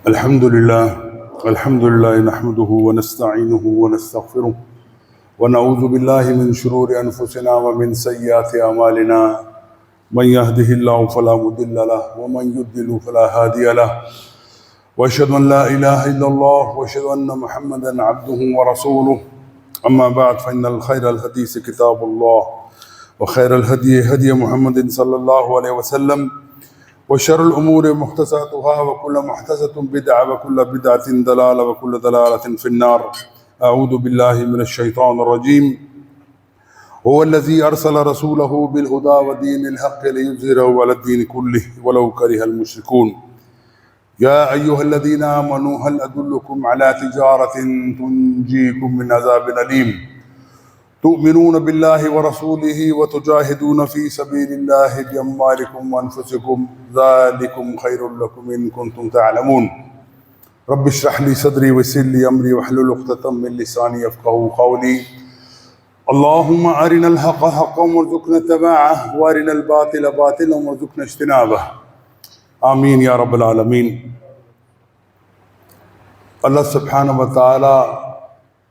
الحمد لله نحمده ونستعينه ونستغفره ونعوذ بالله من شرور أنفسنا ومن سيئات أعمالنا من يهده الله فلا مضل له ومن يضلل فلا هادي له وأشهد أن لا إله إلا الله وأشهد أن محمدا عبده ورسوله أما بعد فإن الخير الحديث كتاب الله وخير الهدي هدي محمد صلى الله عليه وسلم وشر الأمور محدثاتها وكل محدثة بدعة وكل بدعة ضلالة وكل ضلالة في النار. أعوذ بالله من الشيطان الرجيم. هو الذي أرسل رسوله بالهدى ودين الحق ليظهره على الدين كله ولو كره المشركون. يا أيها الذين آمنوا هل أدلكم على تجارة تنجيكم من عذاب أليم تؤمنون بالله ورسوله وتجاهدون في سبيل الله بأموالكم وأنفسكم ذلكم خير لكم إن كنتم تعلمون. رب اشرح لي صدري ويسر لي أمري واحلل عقدة من لساني يفقهوا قولي. اللهم أرنا الحق حقا وارزقنا اتباعه وأرنا الباطل باطلا وارزقنا اجتنابه. آمین یا رب العالمین. اللہ سبحانہ و تعالی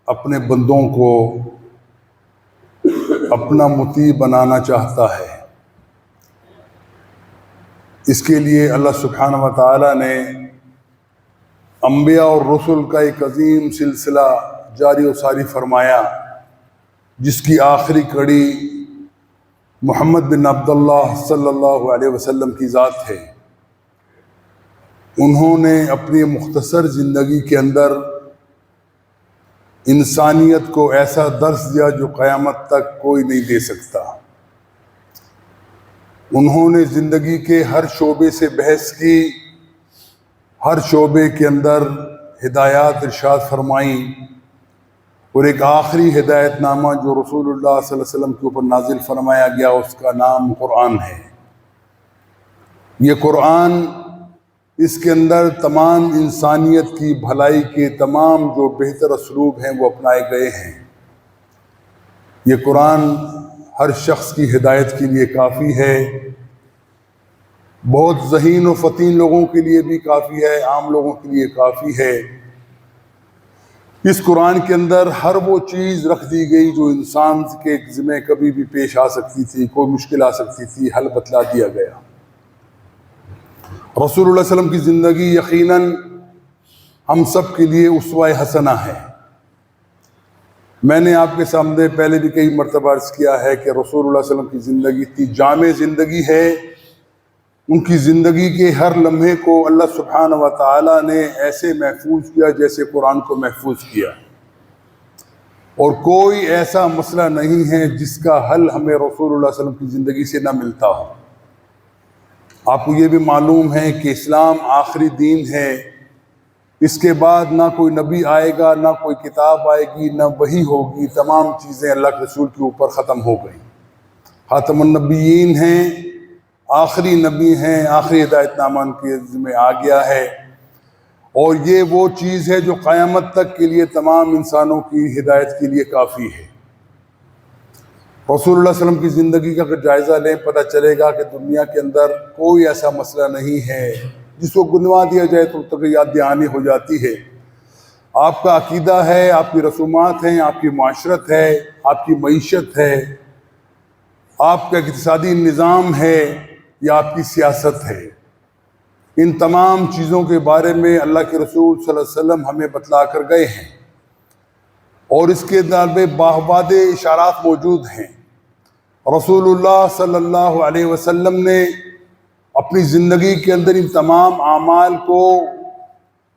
اپنے بندوں کو اپنا مطیع بنانا چاہتا ہے. اس کے لیے اللہ سبحانہ و تعالی نے انبیاء اور رسل کا ایک عظیم سلسلہ جاری و ساری فرمایا، جس کی آخری کڑی محمد بن عبداللہ صلی اللہ علیہ وسلم کی ذات ہے. انہوں نے اپنی مختصر زندگی کے اندر انسانیت کو ایسا درس دیا جو قیامت تک کوئی نہیں دے سکتا. انہوں نے زندگی کے ہر شعبے سے بحث کی، ہر شعبے کے اندر ہدایات ارشاد فرمائیں، اور ایک آخری ہدایت نامہ جو رسول اللہ صلی اللہ علیہ وسلم کے اوپر نازل فرمایا گیا اس کا نام قرآن ہے. یہ قرآن، اس کے اندر تمام انسانیت کی بھلائی کے تمام جو بہتر اسلوب ہیں وہ اپنائے گئے ہیں. یہ قرآن ہر شخص کی ہدایت کے لیے کافی ہے، بہت ذہین و فطین لوگوں کے لیے بھی کافی ہے، عام لوگوں کے لیے کافی ہے. اس قرآن کے اندر ہر وہ چیز رکھ دی گئی جو انسان کے ذمہ کبھی بھی پیش آ سکتی تھی، کوئی مشکل آ سکتی تھی، حل بتلا دیا گیا. رسول اللہ صلی اللہ علیہ وسلم کی زندگی یقیناً ہم سب کے لیے اسوہ حسنہ ہے. میں نے آپ کے سامنے پہلے بھی کئی مرتبہ عرض کیا ہے کہ رسول اللہ صلی اللہ علیہ وسلم کی زندگی اتنی جامع زندگی ہے. ان کی زندگی کے ہر لمحے کو اللہ سبحانہ و تعالی نے ایسے محفوظ کیا جیسے قرآن کو محفوظ کیا، اور کوئی ایسا مسئلہ نہیں ہے جس کا حل ہمیں رسول اللہ صلی اللہ علیہ وسلم کی زندگی سے نہ ملتا ہو. آپ کو یہ بھی معلوم ہے کہ اسلام آخری دین ہے. اس کے بعد نہ کوئی نبی آئے گا، نہ کوئی کتاب آئے گی، نہ وحی ہوگی. تمام چیزیں اللہ کے رسول کے اوپر ختم ہو گئیں. خاتم النبیین ہیں، آخری نبی ہیں، آخری ہدایت نامہ ان کے ذمہ آ گیا ہے. اور یہ وہ چیز ہے جو قیامت تک کے لیے تمام انسانوں کی ہدایت کے لیے کافی ہے. رسول اللہ صلی اللہ علیہ وسلم کی زندگی کا اگر جائزہ لیں پتہ چلے گا کہ دنیا کے اندر کوئی ایسا مسئلہ نہیں ہے جس کو گنوا دیا جائے تو تک یاد دہانی ہو جاتی ہے. آپ کا عقیدہ ہے، آپ کی رسومات ہیں، آپ کی معاشرت ہے، آپ کی معیشت ہے، آپ کا اقتصادی نظام ہے یا آپ کی سیاست ہے، ان تمام چیزوں کے بارے میں اللہ کے رسول صلی اللہ علیہ وسلم ہمیں بتلا کر گئے ہیں، اور اس کے اندر میں باہواد اشارات موجود ہیں. رسول اللہ صلی اللہ علیہ وسلم نے اپنی زندگی کے اندر ان تمام اعمال کو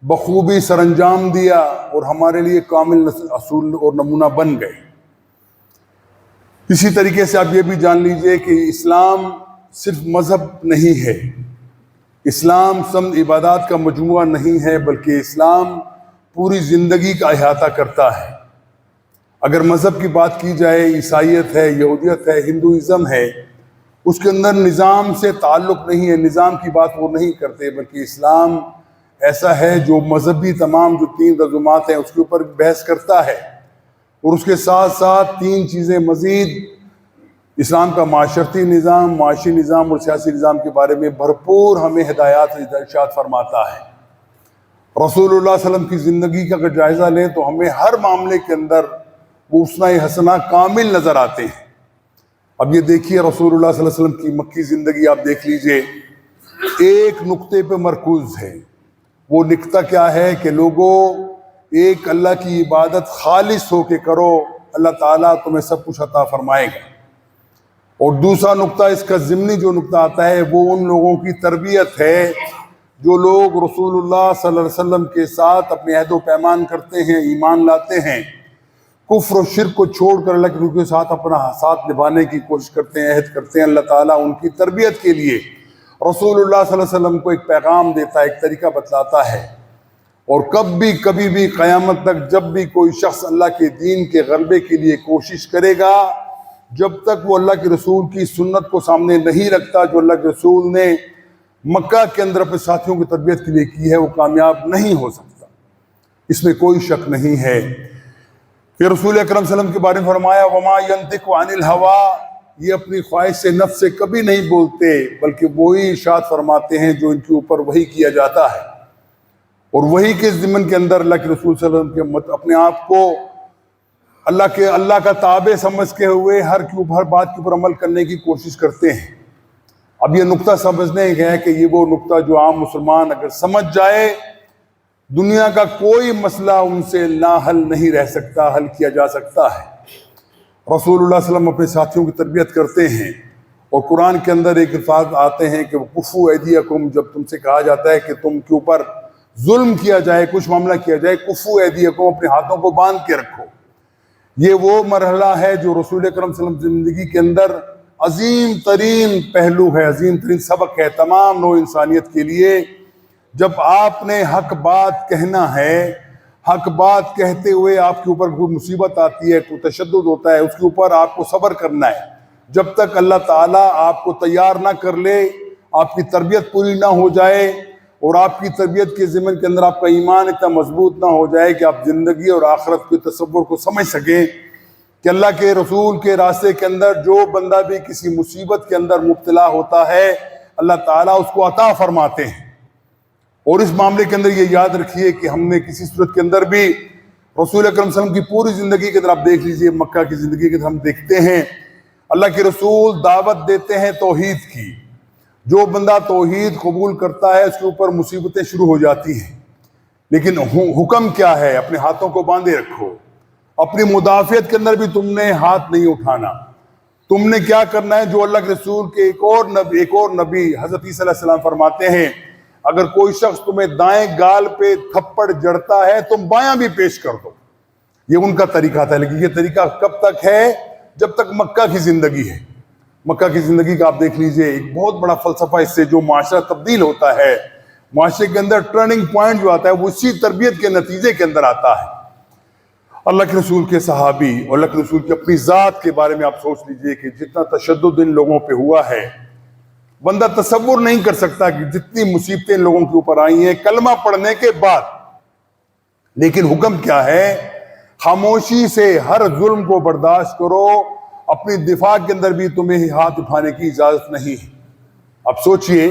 بخوبی سر انجام دیا اور ہمارے لیے کامل اصول اور نمونہ بن گئے. اسی طریقے سے آپ یہ بھی جان لیجئے کہ اسلام صرف مذہب نہیں ہے، اسلام چند عبادات کا مجموعہ نہیں ہے، بلکہ اسلام پوری زندگی کا احاطہ کرتا ہے. اگر مذہب کی بات کی جائے، عیسائیت ہے، یہودیت ہے، ہندوازم ہے، اس کے اندر نظام سے تعلق نہیں ہے، نظام کی بات وہ نہیں کرتے، بلکہ اسلام ایسا ہے جو مذہبی تمام جو 3 رسومات ہیں اس کے اوپر بحث کرتا ہے. اور اس کے ساتھ ساتھ 3 چیزیں مزید اسلام کا معاشرتی نظام، معاشی نظام اور سیاسی نظام کے بارے میں بھرپور ہمیں ہدایات ارشاد فرماتا ہے۔ رسول اللہ صلی اللہ علیہ وسلم کی زندگی کا اگر جائزہ لیں تو ہمیں ہر معاملے کے اندر وہ اسوہ حسنہ کامل نظر آتے ہیں۔ اب یہ دیکھیے رسول اللہ صلی اللہ علیہ وسلم کی مکی زندگی آپ دیکھ لیجئے، ایک نقطے پہ مرکوز ہے۔ وہ نقطہ کیا ہے کہ لوگوں ایک اللہ کی عبادت خالص ہو کے کرو، اللہ تعالیٰ تمہیں سب کچھ عطا فرمائے گا۔ اور دوسرا نقطہ اس کا ضمنی جو نقطہ آتا ہے وہ ان لوگوں کی تربیت ہے جو لوگ رسول اللہ صلی اللہ علیہ وسلم کے ساتھ اپنے عہد و پیمان کرتے ہیں، ایمان لاتے ہیں، کفر و شرک کو چھوڑ کر اللہ کے رسول کے ساتھ اپنا ساتھ نبھانے کی کوشش کرتے ہیں، عہد کرتے ہیں۔ اللہ تعالیٰ ان کی تربیت کے لیے رسول اللہ صلی اللہ علیہ وسلم کو ایک پیغام دیتا ہے، ایک طریقہ بتلاتا ہے۔ اور کبھی بھی قیامت تک جب بھی کوئی شخص اللہ کے دین کے غلبے کے لیے کوشش کرے گا، جب تک وہ اللہ کے رسول کی سنت کو سامنے نہیں رکھتا جو اللہ کے رسول نے مکہ کے اندر اپنے ساتھیوں کی تربیت کے لیے کی ہے، وہ کامیاب نہیں ہو سکتا۔ اس میں کوئی شک نہیں ہے کہ رسول اکرم صلی اللہ علیہ وسلم کے بارے میں فرمایا وما ينطق عن الهوى، یہ اپنی خواہش سے نفس سے کبھی نہیں بولتے، بلکہ وہی ارشاد فرماتے ہیں جو ان کے اوپر وحی کیا جاتا ہے۔ اور وحی کے ضمن کے اندر اللہ کے رسول صلی اللہ علیہ وسلم کے اپنے آپ کو اللہ کا تابع سمجھ کے ہوئے ہر بات کے اوپر عمل کرنے کی کوشش کرتے ہیں۔ اب یہ نقطہ سمجھنے ہے کہ یہ وہ نقطہ جو عام مسلمان اگر سمجھ جائے، دنیا کا کوئی مسئلہ ان سے لا حل نہیں رہ سکتا، حل کیا جا سکتا ہے۔ رسول اللہ صلی اللہ علیہ وسلم اپنے ساتھیوں کی تربیت کرتے ہیں، اور قرآن کے اندر ایک الفاظ آتے ہیں کہ کفو ایدیکم، جب تم سے کہا جاتا ہے کہ تم کے اوپر ظلم کیا جائے، کچھ معاملہ کیا جائے، کفو ایدیکم، اپنے ہاتھوں کو باندھ کے رکھو۔ یہ وہ مرحلہ ہے جو رسول اکرم صلی اللہ علیہ وسلم زندگی کے اندر عظیم ترین پہلو ہے، عظیم ترین سبق ہے تمام نوع انسانیت کے لیے۔ جب آپ نے حق بات کہنا ہے، حق بات کہتے ہوئے آپ کے اوپر کوئی مصیبت آتی ہے، کوئی تشدد ہوتا ہے، اس کے اوپر آپ کو صبر کرنا ہے۔ جب تک اللہ تعالیٰ آپ کو تیار نہ کر لے، آپ کی تربیت پوری نہ ہو جائے، اور آپ کی تربیت کے ضمن کے اندر آپ کا ایمان اتنا مضبوط نہ ہو جائے کہ آپ زندگی اور آخرت کے تصور کو سمجھ سکیں کہ اللہ کے رسول کے راستے کے اندر جو بندہ بھی کسی مصیبت کے اندر مبتلا ہوتا ہے، اللہ تعالیٰ اس کو عطا فرماتے ہیں۔ اور اس معاملے کے اندر یہ یاد رکھیے کہ ہم نے کسی صورت کے اندر بھی رسول اکرم صلی اللہ علیہ وسلم کی پوری زندگی کے اندر آپ دیکھ لیجئے، مکہ کی زندگی کے اندر ہم دیکھتے ہیں اللہ کے رسول دعوت دیتے ہیں توحید کی۔ جو بندہ توحید قبول کرتا ہے اس کے اوپر مصیبتیں شروع ہو جاتی ہیں، لیکن حکم کیا ہے؟ اپنے ہاتھوں کو باندھے رکھو۔ اپنی مدافعت کے اندر بھی تم نے ہاتھ نہیں اٹھانا۔ تم نے کیا کرنا ہے؟ جو اللہ کے رسول کے ایک اور نبی حضرت عیسیٰ علیہ السلام فرماتے ہیں، اگر کوئی شخص تمہیں دائیں گال پہ تھپڑ جڑتا ہے تم بایاں بھی پیش کر دو۔ یہ ان کا طریقہ تھا، لیکن یہ طریقہ کب تک ہے؟ جب تک مکہ کی زندگی ہے۔ مکہ کی زندگی کا آپ دیکھ لیجئے، ایک بہت بڑا فلسفہ اس سے جو معاشرہ تبدیل ہوتا ہے، معاشرے کے اندر ٹرننگ پوائنٹ جو آتا ہے وہ اسی تربیت کے نتیجے کے اندر آتا ہے۔ اللہ کے رسول کے صحابی اور اللہ کے رسول کی اپنی ذات کے بارے میں آپ سوچ لیجئے کہ جتنا تشدد ان لوگوں پہ ہوا ہے، بندہ تصور نہیں کر سکتا کہ جتنی مصیبتیں ان لوگوں کے اوپر آئی ہیں کلمہ پڑھنے کے بعد۔ لیکن حکم کیا ہے؟ خاموشی سے ہر ظلم کو برداشت کرو، اپنی دفاع کے اندر بھی تمہیں ہاتھ اٹھانے کی اجازت نہیں ہے۔ اب سوچئے،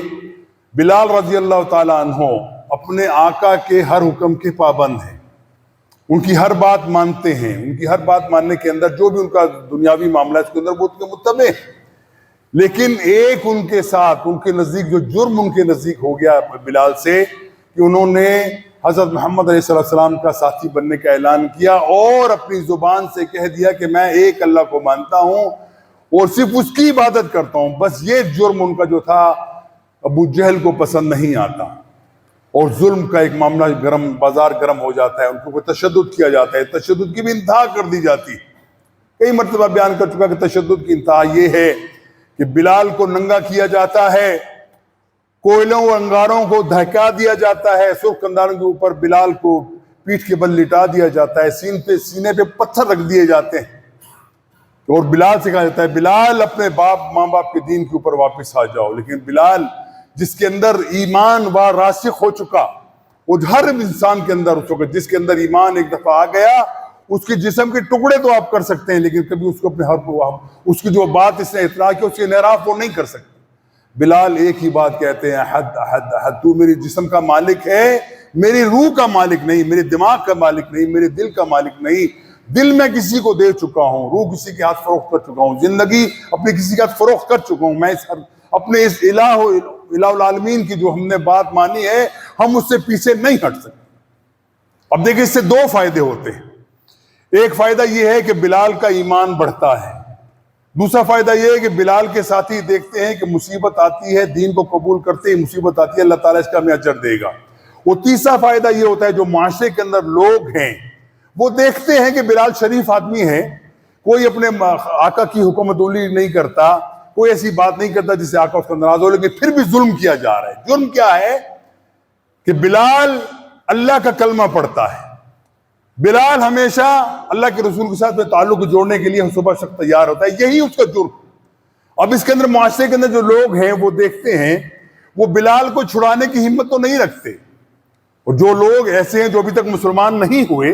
بلال رضی اللہ تعالیٰ عنہ اپنے آقا کے ہر حکم کے پابند ہیں، ان کی ہر بات مانتے ہیں، ان کی ہر بات ماننے کے اندر جو بھی ان کا دنیاوی معاملہ ہے اس کے اندر وہ ان کے متبع ہیں۔ لیکن ایک ان کے ساتھ، ان کے نزدیک جو جرم ان کے نزدیک ہو گیا بلال سے، کہ انہوں نے حضرت محمد علیہ السلام کا ساتھی بننے کا اعلان کیا اور اپنی زبان سے کہہ دیا کہ میں ایک اللہ کو مانتا ہوں اور صرف اس کی عبادت کرتا ہوں۔ بس یہ جرم ان کا جو تھا ابو جہل کو پسند نہیں آتا، اور ظلم کا ایک معاملہ بازار گرم ہو جاتا ہے، ان کو تشدد کیا جاتا ہے، تشدد کی بھی انتہا کر دی جاتی ہے۔ کئی مرتبہ بیان کر چکا کہ تشدد کی انتہا یہ ہے کہ بلال کو ننگا کیا جاتا ہے، کوئلوں و انگاروں کو دھکا دیا جاتا ہے، سرخ انداروں کے اوپر بلال کو پیٹھ کے بل لٹا دیا جاتا ہے، سینے پہ پتھر رکھ دیے جاتے ہیں، اور بلال سے کہا جاتا ہے بلال اپنے ماں باپ کے دین کے اوپر واپس آ جاؤ۔ لیکن بلال جس کے اندر ایمان راسخ ہو چکا، وہ ہر انسان کے اندر اس وقت جس کے اندر ایمان ایک دفعہ آ گیا اس کے جسم کے ٹکڑے تو آپ کر سکتے ہیں، لیکن کبھی اس کو اپنے اس کی جو بات اس نے اطلاع کی، اس کے انحراف وہ نہیں کر سکتے۔ بلال ایک ہی بات کہتے ہیں، احد احد احد، تو میری جسم کا مالک ہے، میری روح کا مالک نہیں، میرے دماغ کا مالک نہیں، میرے دل کا مالک نہیں۔ دل میں کسی کو دے چکا ہوں، روح کسی کے ہاتھ فروخت کر چکا ہوں، زندگی اپنے کسی کے ہاتھ فروخت کر چکا ہوں۔ میں اپنے اس الہ العالمین کی جو ہم نے بات مانی ہے، ہم اس سے پیچھے نہیں ہٹ سکتے۔ اب دیکھیں اس سے دو فائدے ہوتے ہیں۔ ایک فائدہ یہ ہے کہ بلال کا ایمان بڑھتا ہے، دوسرا فائدہ یہ ہے کہ بلال کے ساتھی دیکھتے ہیں کہ مصیبت آتی ہے، دین کو قبول کرتے ہیں، مصیبت آتی ہے، اللہ تعالیٰ اس کا ہمیں اجر دے گا۔ وہ تیسرا فائدہ یہ ہوتا ہے جو معاشرے کے اندر لوگ ہیں وہ دیکھتے ہیں کہ بلال شریف آدمی ہے، کوئی اپنے آقا کی حکم عدولی نہیں کرتا، کوئی ایسی بات نہیں کرتا جس سے آقا اس کا ناراض ہو، لیکن پھر بھی ظلم کیا جا رہا ہے۔ جرم کیا ہے کہ بلال اللہ کا کلمہ پڑھتا ہے، بلال ہمیشہ اللہ کے رسول کے ساتھ میں تعلق جوڑنے کے لیے صبح شب تیار ہوتا ہے، یہی اس کا جرم۔ اب اس کے اندر معاشرے کے اندر جو لوگ ہیں وہ دیکھتے ہیں، وہ بلال کو چھڑانے کی ہمت تو نہیں رکھتے، اور جو لوگ ایسے ہیں جو ابھی تک مسلمان نہیں ہوئے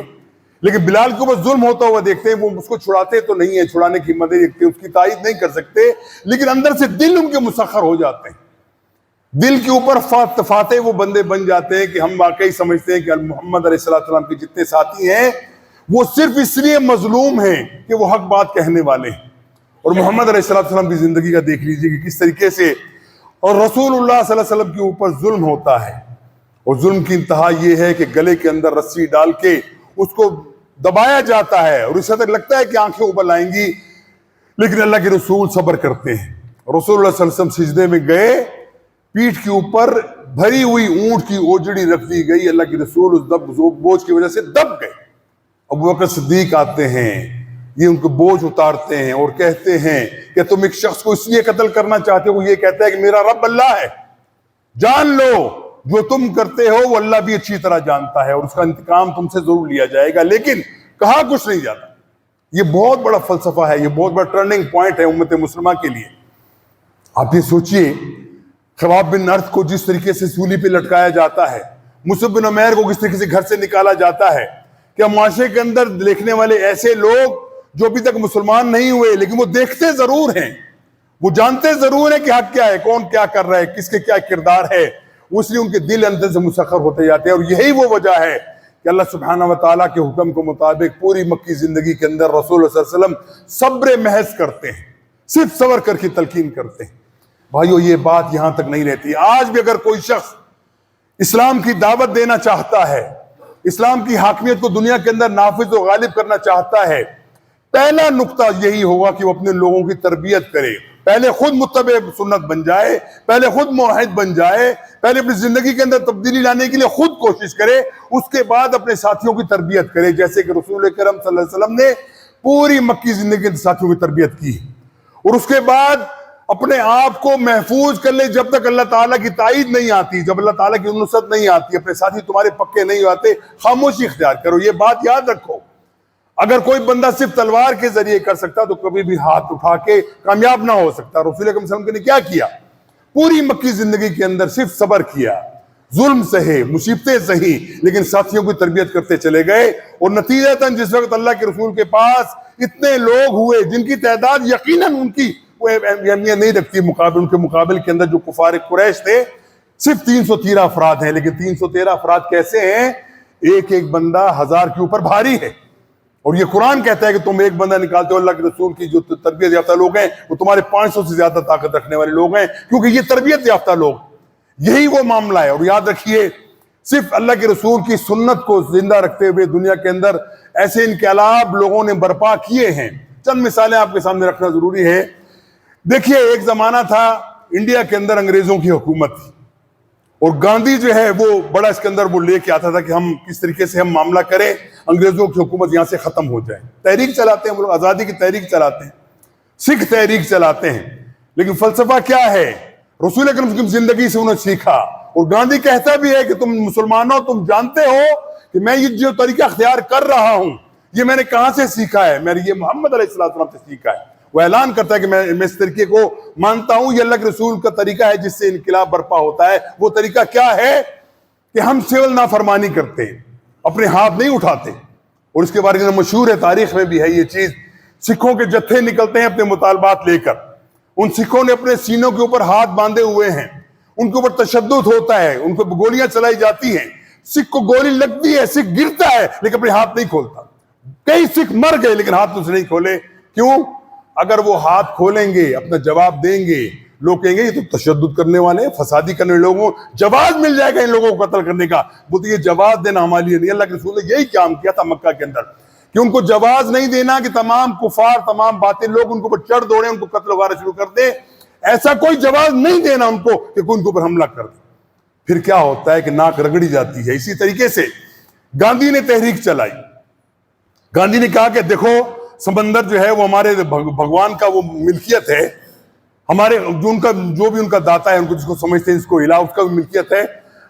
لیکن بلال کے اوپر ظلم ہوتا ہوا دیکھتے ہیں، وہ اس کو چھڑاتے تو نہیں ہیں، چھڑانے کی ہمت نہیں رکھتے، اس کی تائید نہیں کر سکتے، لیکن اندر سے دل ان کے مسخر ہو جاتے ہیں، دل کے اوپر فاتح وہ بندے بن جاتے ہیں کہ ہم واقعی سمجھتے ہیں کہ محمد علیہ السلام کے جتنے ساتھی ہیں وہ صرف اس لیے مظلوم ہیں کہ وہ حق بات کہنے والے ہیں۔ اور محمد علیہ السلام کی زندگی کا دیکھ لیجئے کہ کس طریقے سے اور رسول اللہ صلی اللہ علیہ وسلم کے اوپر ظلم ہوتا ہے، اور ظلم کی انتہا یہ ہے کہ گلے کے اندر رسی ڈال کے اس کو دبایا جاتا ہے، اور اس حد تک لگتا ہے کہ آنکھیں ابل آئیں گی، لیکن اللہ کے رسول صبر کرتے ہیں۔ رسول اللہ صلی اللہ علیہ وسلم سجدے میں گئے، پیٹھ کے اوپر بھری ہوئی اونٹ کی اوجڑی رکھ دی گئی، اللہ کے رسول اس بوجھ کی وجہ سے دب گئے۔ ابوبکر صدیق آتے ہیں، یہ ان کو بوجھ اتارتے ہیں اور کہتے ہیں کہ تم ایک شخص کو اس لیے قتل کرنا چاہتے ہو، وہ یہ کہتا ہے کہ میرا رب اللہ ہے، جان لو جو تم کرتے ہو وہ اللہ بھی اچھی طرح جانتا ہے، اور اس کا انتقام تم سے ضرور لیا جائے گا، لیکن کہا کچھ نہیں جاتا۔ یہ بہت بڑا فلسفہ ہے، یہ بہت بڑا ٹرننگ پوائنٹ ہے امت مسلمہ کے لیے۔ آپ یہ سوچئے خباب بن ارت کو جس طریقے سے سولی پہ لٹکایا جاتا ہے، مصعب بن عمیر کو کس طریقے سے گھر سے نکالا جاتا ہے، کہ معاشرے کے اندر دیکھنے والے ایسے لوگ جو ابھی تک مسلمان نہیں ہوئے لیکن وہ دیکھتے ضرور ہیں، وہ جانتے ضرور ہیں کہ حق کیا ہے، کون کیا کر رہا ہے، کس کے کیا کردار ہے، اس لیے ان کے دل اندر سے مسخر ہوتے جاتے ہیں۔ اور یہی وہ وجہ ہے کہ اللہ سبحانہ وتعالیٰ کے حکم کے مطابق پوری مکی زندگی کے اندر رسول اللہ صلی اللہ علیہ وسلم صبر محض کرتے ہیں، صرف صبر کر کے تلقین کرتے ہیں۔ بھائیو یہ بات یہاں تک نہیں رہتی، آج بھی اگر کوئی شخص اسلام کی دعوت دینا چاہتا ہے، اسلام کی حاکمیت کو دنیا کے اندر نافذ و غالب کرنا چاہتا ہے، پہلا نقطہ یہی ہوگا کہ وہ اپنے لوگوں کی تربیت کرے، پہلے خود متبع سنت بن جائے، پہلے خود موحد بن جائے، پہلے اپنی زندگی کے اندر تبدیلی لانے کے لیے خود کوشش کرے، اس کے بعد اپنے ساتھیوں کی تربیت کرے، جیسے کہ رسول کرم صلی اللہ علیہ وسلم نے پوری مکی زندگی کے ساتھیوں کی تربیت کی، اور اس کے بعد اپنے آپ کو محفوظ کر لے جب تک اللہ تعالیٰ کی تائید نہیں آتی، جب اللہ تعالیٰ کی نصرت نہیں آتی، اپنے ساتھی تمہارے پکے نہیں آتے، خاموشی اختیار کرو۔ یہ بات یاد رکھو، اگر کوئی بندہ صرف تلوار کے ذریعے کر سکتا تو کبھی بھی ہاتھ اٹھا کے کامیاب نہ ہو سکتا۔ رسول اکرم صلی اللہ علیہ وسلم نے کیا کیا؟ پوری مکی زندگی کے اندر صرف صبر کیا، ظلم سہے، مصیبتیں سہی، لیکن ساتھیوں کی تربیت کرتے چلے گئے، اور نتیجتاً جس وقت اللہ کے رسول کے پاس اتنے لوگ ہوئے جن کی تعداد یقیناً ان کی اہمیت نہیں رکھتی مقابل، ان کے مقابل کے اندر جو کفار قریش تھے صرف 313 افراد ہیں، لیکن 313 افراد کیسے ہیں؟ ایک ایک بندہ 1000 کے اوپر بھاری ہے، اور یہ قرآن کہتا ہے کہ تم ایک بندہ نکالتے ہو، اللہ کے رسول کی جو تربیت یافتہ لوگ ہیں وہ تمہارے 500 سے زیادہ طاقت رکھنے والے لوگ ہیں، کیونکہ یہ تربیت یافتہ لوگ، یہی وہ معاملہ ہے۔ اور یاد رکھیے صرف اللہ کے رسول کی سنت کو زندہ رکھتے ہوئے دنیا کے اندر ایسے انقلاب لوگوں نے برپا کیے ہیں۔ چند مثالیں آپ کے سامنے رکھنا ضروری ہے۔ دیکھیے ایک زمانہ تھا انڈیا کے اندر انگریزوں کی حکومت تھی، اور گاندھی جو ہے وہ بڑا اس کے اندر وہ لے کے آتا تھا کہ ہم کس طریقے سے ہم معاملہ کریں، انگریزوں کی حکومت یہاں سے ختم ہو جائے۔ تحریک چلاتے ہیں وہ لوگ، آزادی کی تحریک چلاتے ہیں، سکھ تحریک چلاتے ہیں، لیکن فلسفہ کیا ہے؟ رسول اکرم کی زندگی سے انہوں نے سیکھا، اور گاندھی کہتا بھی ہے کہ تم مسلمانوں تم جانتے ہو کہ میں یہ جو طریقہ اختیار کر رہا ہوں یہ میں نے کہاں سے سیکھا ہے؟ میں نے یہ محمد علیہ السلام سے سیکھا ہے۔ وہ اعلان کرتا ہے کہ میں اس طریقے کو مانتا ہوں، یہ اللہ کے رسول کا طریقہ ہے جس سے انقلاب برپا ہوتا ہے۔ وہ طریقہ کیا ہے؟ کہ ہم سول نافرمانی کرتے ہیں، اپنے ہاتھ نہیں اٹھاتے، اور اس کے بارے میں مشہور ہے، تاریخ میں بھی ہے یہ چیز. سکھوں کے جتھے نکلتے ہیں اپنے مطالبات لے کر. ان سکھوں نے اپنے سینوں کے اوپر ہاتھ باندھے ہوئے ہیں، ان کے اوپر تشدد ہوتا ہے، ان کو گولیاں چلائی جاتی ہیں. سکھ کو گولی لگتی ہے، سکھ گرتا ہے لیکن اپنے ہاتھ نہیں کھولتا. کئی سکھ مر گئے لیکن ہاتھ اس نے نہیں کھولے. کیوں؟ اگر وہ ہاتھ کھولیں گے، اپنا جواب دیں گے، لوگ کہیں گے یہ تو تشدد کرنے والے، فسادی کرنے والے لوگوں، جواز مل جائے گا ان لوگوں کو قتل کرنے کا. بولتے یہ جواز دینا ہمارے لیے نہیں. اللہ کے رسول نے یہی کام کیا تھا مکہ کے اندر کہ ان کو جواز نہیں دینا کہ تمام کفار، تمام باطل لوگ ان کے اوپر چڑھ دوڑیں، ان کو قتل وغیرہ شروع کر دیں. ایسا کوئی جواز نہیں دینا ان کو کہ کوئی ان کے اوپر حملہ کر دے. پھر کیا ہوتا ہے کہ ناک رگڑی جاتی ہے. اسی طریقے سے گاندھی نے تحریک چلائی. گاندھی نے کہا کہ دیکھو سمندر جو ہے وہ ہمارے بھگوان کا وہ ملکیت ہے، ہمارے جو بھی ان کا داتا ہے، ان کو جس کو سمجھتے ہیں، اس کو الہ، اس کا بھی ملکیت ہے.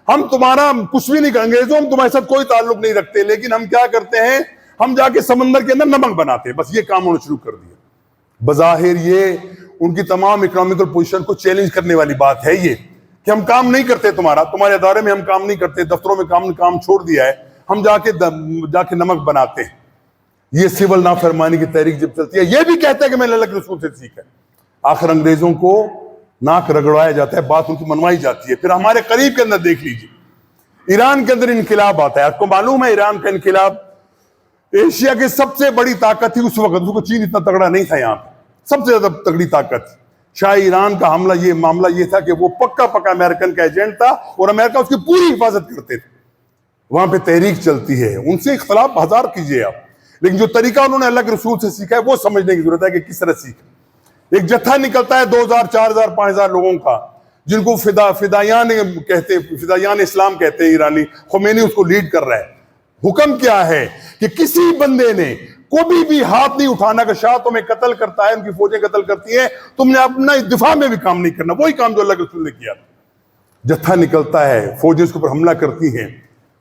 ہم تمہارا کچھ بھی نہیں کریں گے، انگریزوں ہم تمہارے ساتھ کوئی تعلق نہیں رکھتے، لیکن ہم کیا کرتے ہیں، ہم جا کے سمندر کے اندر نمک بناتے ہیں. بس یہ کام انہوں نے شروع کر دیا. بظاہر یہ ان کی تمام اکنامیکل پوزیشن کو چیلنج کرنے والی بات ہے یہ کہ ہم کام نہیں کرتے، تمہارے ادارے میں ہم کام نہیں کرتے، دفتروں میں کام چھوڑ دیا ہے، ہم جا کے نمک بناتے ہیں. یہ سول نافرمانی کی تحریک جب چلتی ہے، یہ بھی کہتا ہے کہ میں اللہ کے رسول سے سیکھا. آخر انگریزوں کو ناک رگڑوایا جاتا ہے، بات ان کی منوائی جاتی ہے. پھر ہمارے قریب کے اندر دیکھ لیجیے، ایران کے اندر انقلاب آتا ہے. آپ کو معلوم ہے ایران کا انقلاب ایشیا کی سب سے بڑی طاقت تھی اس وقت. اس کو چین اتنا تگڑا نہیں تھا، یہاں پہ سب سے زیادہ تگڑی طاقت تھی. شاہ ایران کا معاملہ یہ تھا کہ وہ پکا امریکن کا ایجنٹ تھا اور امریکہ اس کی پوری حفاظت کرتے تھے. وہاں پہ تحریک چلتی ہے. ان سے اختلاف ہزار کیجئے آپ، لیکن جو طریقہ انہوں نے اللہ کے رسول سے سیکھا ہے وہ سمجھنے کی ضرورت ہے کہ کس طرح سیکھا. ایک جتھا نکلتا ہے 2000 4000 5000 لوگوں کا، جن کو فدایان اسلام کہتے ہیں ایرانی. خمینی اس کو لیڈ کر رہا ہے. حکم کیا ہے کہ کسی بندے نے کوئی بھی ہاتھ نہیں اٹھانا کہ شاہ تمہیں قتل کرتا ہے، ان کی فوجیں قتل کرتی ہیں، تم نے اپنا دفاع میں بھی کام نہیں کرنا. وہی کام جو اللہ کے رسول نے کیا. جتھا نکلتا ہے، فوجیں اس کے اوپر حملہ کرتی ہیں،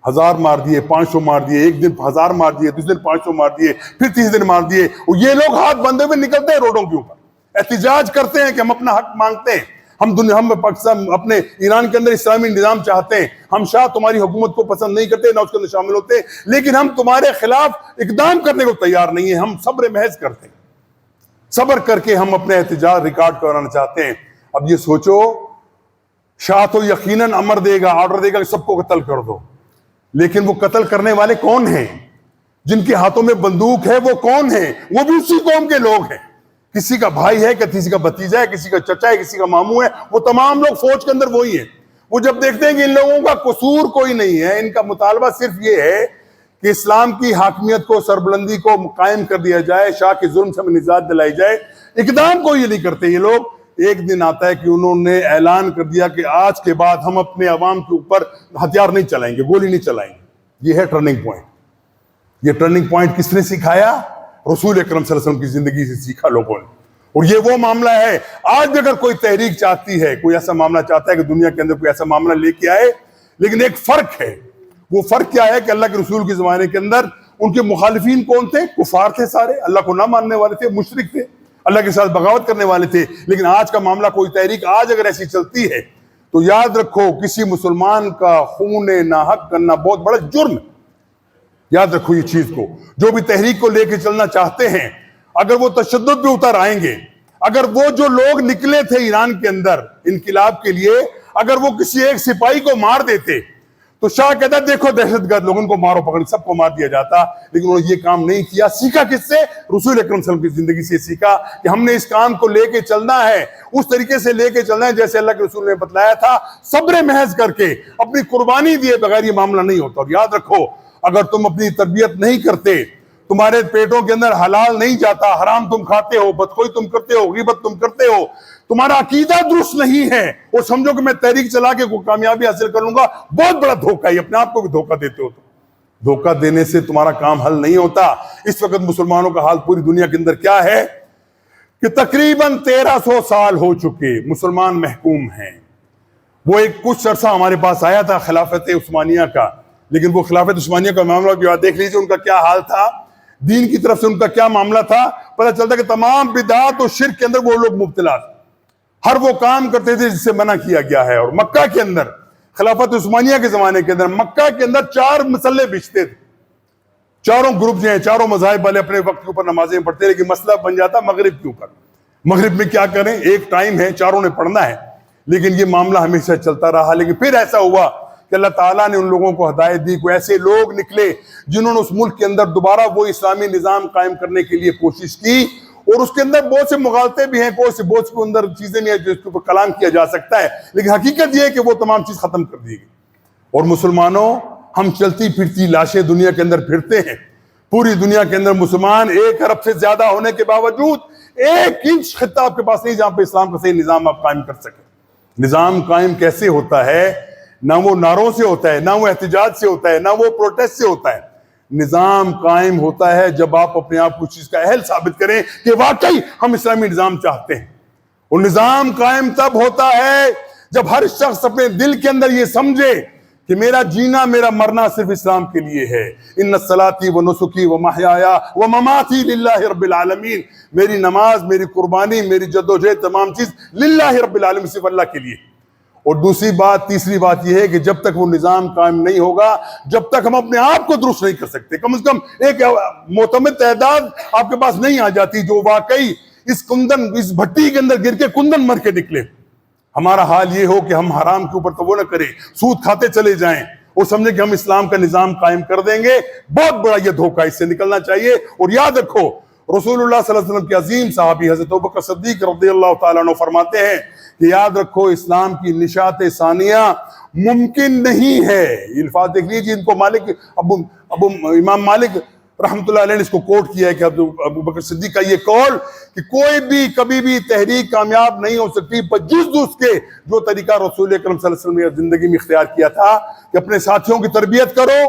1000 مار دیے، 500 مار دیے، ایک دن 1000 مار دیے، دوسرے دن 500 مار دیے، پھر تیسرے دن مار دیے. اور یہ لوگ ہاتھ بندھے ہوئے نکلتے ہیں روڈوں کے اوپر، احتجاج کرتے ہیں کہ ہم اپنا حق مانگتے ہیں، ہم پاکستان اپنے ایران کے اندر اسلامی نظام چاہتے ہیں، ہم شاہ تمہاری حکومت کو پسند نہیں کرتے، نہ اس کے اندر شامل ہوتے، لیکن ہم تمہارے خلاف اقدام کرنے کو تیار نہیں ہیں. ہم صبر محض کرتے ہیں، صبر کر کے ہم اپنے احتجاج ریکارڈ کرانا چاہتے ہیں. اب یہ سوچو، شاہ تو یقیناً امر دے گا، آرڈر دے گا کہ سب کو قتل کر دو، لیکن وہ قتل کرنے والے کون ہیں؟ جن کے ہاتھوں میں بندوق ہے وہ کون ہیں؟ وہ بھی اسی قوم کے لوگ ہیں. کسی کا بھائی ہے، کسی کا بھتیجا ہے، کسی کا چچا ہے، کسی کا ماموں ہے، وہ تمام لوگ فوج کے اندر وہی ہیں. وہ جب دیکھتے ہیں کہ ان لوگوں کا قصور کوئی نہیں ہے، ان کا مطالبہ صرف یہ ہے کہ اسلام کی حاکمیت کو، سربلندی کو قائم کر دیا جائے، شاہ کے ظلم سے نجات دلائی جائے، اقدام کو یہ نہیں کرتے یہ لوگ. ایک دن آتا ہے کہ انہوں نے اعلان کر دیا کہ آج کے بعد ہم اپنے عوام کے اوپر ہتھیار نہیں چلائیں گے، گولی نہیں چلائیں گے. یہ ہے ٹرننگ پوائنٹ. یہ ٹرننگ پوائنٹ کس نے سکھایا؟ رسول اکرم صلی اللہ علیہ وسلم کی زندگی سے سیکھا لوگوں نے. اور یہ وہ معاملہ ہے، آج بھی اگر کوئی تحریک چاہتی ہے، کوئی ایسا معاملہ چاہتا ہے کہ دنیا کے اندر کوئی ایسا معاملہ لے کے آئے، لیکن ایک فرق ہے. وہ فرق کیا ہے کہ اللہ کے رسول کے زمانے کے اندر ان کے مخالفین کون تھے؟ کفار تھے سارے، اللہ کو نہ ماننے والے تھے، مشرک تھے، اللہ کے ساتھ بغاوت کرنے والے تھے. لیکن آج کا معاملہ، کوئی تحریک آج اگر ایسی چلتی ہے تو یاد رکھو کسی مسلمان کا خون ناحق کرنا بہت بڑا جرم ہے. یاد رکھو یہ چیز کو. جو بھی تحریک کو لے کے چلنا چاہتے ہیں، اگر وہ تشدد پہ اتر آئیں گے، اگر وہ جو لوگ نکلے تھے ایران کے اندر انقلاب کے لیے، اگر وہ کسی ایک سپاہی کو مار دیتے تو شاہ کہتا دیکھو دہشت گرد لوگ، ان کو مارو پکڑ، سب کو مار دیا جاتا. لیکن انہوں نے یہ کام نہیں کیا. سیکھا کس سے؟ رسول اکرم صلی اللہ علیہ وسلم کی زندگی سے سیکھا کہ ہم نے اس کام کو لے کے چلنا ہے، اس طریقے سے لے کے چلنا ہے جیسے اللہ کے رسول نے بتلایا تھا، صبر محض کر کے، اپنی قربانی دیے بغیر یہ معاملہ نہیں ہوتا. اور یاد رکھو، اگر تم اپنی تربیت نہیں کرتے، تمہارے پیٹوں کے اندر حلال نہیں جاتا، حرام تم کھاتے ہو، بدخوئی تم کرتے ہو، غیبت تم کرتے ہو، تمہارا عقیدہ درست نہیں ہے، اور سمجھو کہ میں تحریک چلا کے کوئی کامیابی حاصل کر لوں گا، بہت بڑا دھوکہ ہے. اپنے آپ کو بھی دھوکہ دیتے ہو. تو دھوکہ دینے سے تمہارا کام حل نہیں ہوتا. اس وقت مسلمانوں کا حال پوری دنیا کے اندر کیا ہے کہ تقریباً 1300 سال ہو چکے مسلمان محکوم ہیں. وہ ایک کچھ عرصہ ہمارے پاس آیا تھا خلافت عثمانیہ کا، لیکن وہ خلافت عثمانیہ کا معاملہ بھی دیکھ لیجیے ان کا کیا حال تھا، دین کی طرف سے ان کا کیا معاملہ تھا. پتہ چلتا کہ تمام بدعات اور شرک کے اندر وہ لوگ مبتلا تھے، ہر وہ کام کرتے تھے جس سے منع کیا گیا ہے. اور مکہ کے اندر خلافت عثمانیہ کے زمانے کے اندر مکہ کے اندر 4 مسلح بچتے تھے. چاروں گروپ جو ہیں چاروں مذاہب والے اپنے وقت کے اوپر نمازیں پڑھتے، لیکن مسئلہ بن جاتا مغرب کے اوپر، مغرب میں کیا کریں، ایک ٹائم ہے چاروں نے پڑھنا ہے، لیکن یہ معاملہ ہمیشہ چلتا رہا۔ لیکن پھر ایسا ہوا کہ اللہ تعالیٰ نے ان لوگوں کو ہدایت دی، کوئی ایسے لوگ نکلے جنہوں نے اس ملک کے اندر دوبارہ وہ اسلامی نظام قائم کرنے کے لیے کوشش کی، اور اس کے اندر بہت سے مغالطے بھی ہیں، بہت سے اندر چیزیں بھی ہیں جو اس کے اوپر کلام کیا جا سکتا ہے، لیکن حقیقت یہ ہے کہ وہ تمام چیز ختم کر دی گئی۔ اور مسلمانوں، ہم چلتی پھرتی لاشیں دنیا کے اندر پھرتے ہیں، پوری دنیا کے اندر مسلمان 1 ارب سے زیادہ ہونے کے باوجود 1 انچ خطہ آپ کے پاس نہیں جہاں پہ اسلام کا صحیح نظام آپ قائم کر سکیں۔ نظام قائم کیسے ہوتا ہے؟ نہ وہ نعروں سے ہوتا ہے، نہ وہ احتجاج سے ہوتا ہے، نہ وہ پروٹیسٹ سے ہوتا ہے۔ نظام قائم ہوتا ہے جب آپ اپنے آپ کو چیز کا اہل ثابت کریں کہ واقعی ہم اسلامی نظام چاہتے ہیں۔ اور نظام قائم تب ہوتا ہے جب ہر شخص اپنے دل کے اندر یہ سمجھے کہ میرا جینا میرا مرنا صرف اسلام کے لیے ہے۔ ان صلاتی و نسکی و محیایا و مماتی للہ رب العالمین، میری نماز، میری قربانی، میری جدوجہد، تمام چیز للہ رب العالمین، صرف اللہ کے لیے۔ اور تیسری بات یہ ہے کہ جب تک وہ نظام قائم نہیں ہوگا، جب تک ہم اپنے آپ کو درست نہیں کر سکتے، کم از کم ایک معتمد تعداد آپ کے پاس نہیں آ جاتی جو واقعی اس بھٹی کے اندر گر کے کندن مر کے نکلے۔ ہمارا حال یہ ہو کہ ہم حرام کے اوپر تو وہ نہ کریں، سود کھاتے چلے جائیں اور سمجھیں کہ ہم اسلام کا نظام قائم کر دیں گے، بہت بڑا یہ دھوکہ، اس سے نکلنا چاہیے۔ اور یاد رکھو، رسول اللہ صلی اللہ علیہ وسلم کے عظیم صحابی حضرت ابوبکر صدیق رضی اللہ تعالیٰ عنہ فرماتے ہیں کہ یاد رکھو، اسلام کی نشاط ثانیہ ممکن نہیں ہے۔ یہ الفاظ دیکھ لیجیے، ان کو امام مالک رحمۃ اللہ علیہ نے اس کو کوٹ کیا ہے کہ ابوبکر صدیق کا یہ قول کہ کوئی بھی کبھی بھی تحریک کامیاب نہیں ہو سکتی بجز اس کے جو طریقہ رسول اکرم صلی اللہ علیہ وسلم نے زندگی میں اختیار کیا تھا کہ اپنے ساتھیوں کی تربیت کرو،